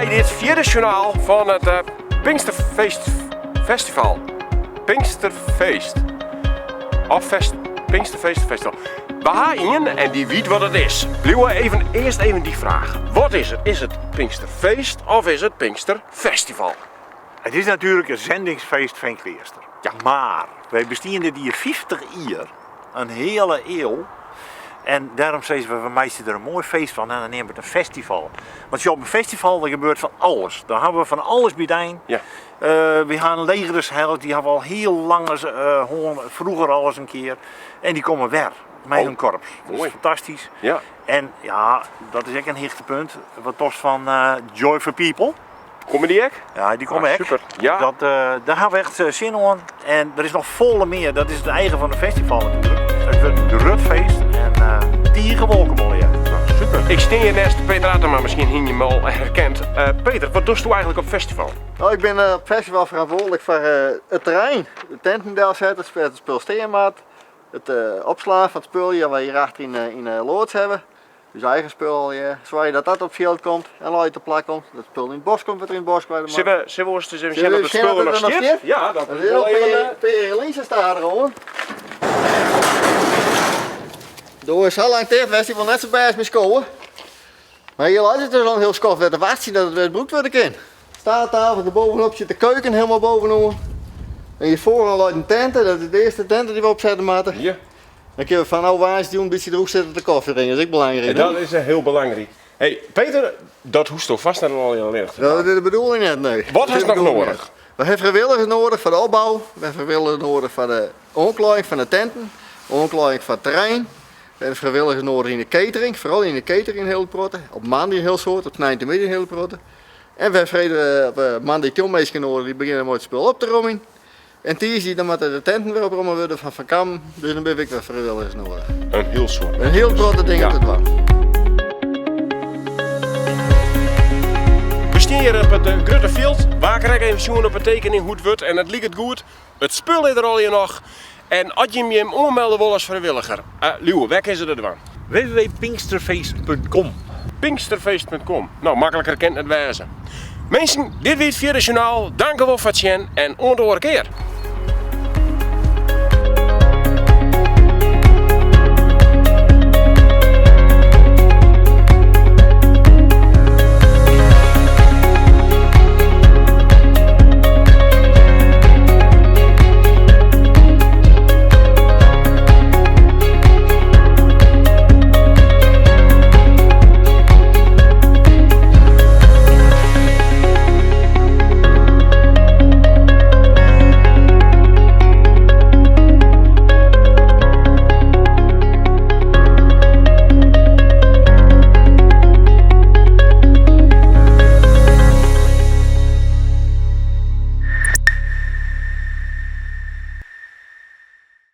bij dit vierde journaal van het Pinksterfeest Festival. Pinksterfeest. Of Pinksterfeest Festival. We gaan in en die weet wat het is. Eerst even die vraag. Wat is het? Is het Pinksterfeest of is het Pinksterfestival? Het is natuurlijk een zendingsfeest van Kleester. Ja. Maar wij bestaan dit hier 50 jaar, een hele eeuw. En daarom zeggen we meisje er een mooi feest van en dan nemen we het een festival. Want op een festival er gebeurt van alles. Dan hebben we van alles bijeen. Ja. We gaan legers, die hebben al heel lang, vroeger al eens een keer. En die komen weer met hun korps. Dat is Mooi. fantastisch. Ja. En ja, dat is echt een hoogtepunt. Wat tost van Joy for People. Komen die ook? Ja, die komen echt. Super. Ja. Daar gaan we echt zin in. En er is nog volle meer. Dat is het eigen van het festival natuurlijk. Het wordt een rutfeest en die gewolkenbol, ja. Super. Ik steen je naast Peter Atema, misschien hing je me al herkend. Peter, wat doe je eigenlijk op festival? Nou, ik ben op het festival verantwoordelijk voor het terrein, de tenten daar zetten, het spul steenmaat, het opslaan van het spul hier waar je achter in loods hebben. Dus eigen spul, zorg je dat op veld komt en laat je te plak komt. Dat spul in het bos komt, wat er in het bos kwijt. Zullen we eens even zien of het spul er nog zit? Ja, dat is wel even... Links staat er gewoon. Door is al lang tijd festival net zo bij als mijn school. Maar hier laat het dus al heel skof werd de wasje dat het weer broek wordt in. Staattafel, er bovenop zit de keuken helemaal bovenop. En hier vooraan laat een tenten, dat is de eerste tenten die we opzetten maken. Hier. Dan kunnen we van oude doen, een beetje droeg zitten de koffie drinken, dat is ook belangrijk. En dat is heel belangrijk. Hey, Peter, dat hoest toch vast naar al je licht. Dat is de bedoeling net, nee. Wat is nog nodig? We hebben vrijwilligers nodig voor de opbouw, we hebben vrijwilligers nodig voor de omklaring van de tenten, omklaring van het terrein. We hebben vrijwilligers nodig in de catering, vooral in de catering heel protten. Op maandag heel soort, op snijden midden heel protten. En we hebben maandag tjonmeesters nodig die beginnen met het spul op te rommen. En die dan moeten de tenten weer oprommen worden van Kam, dus dan ben ik weer vrijwilligers nodig. Een heel soort. Een heel protte ding te doen. We staan hier op het grote veld. Waar krijg ik even zien op een tekening hoe het wordt en het ligt goed. Het spul is er al hier nog. En als je hem ommelden wil als vrijwilliger, Liewe, waar is het ervan? www.pinksterfeest.com. Pinksterfeest.com. Nou, makkelijker kent het wijzen. Mensen, dit was het vierde journaal. Dank u wel voor het zien en onder de keer.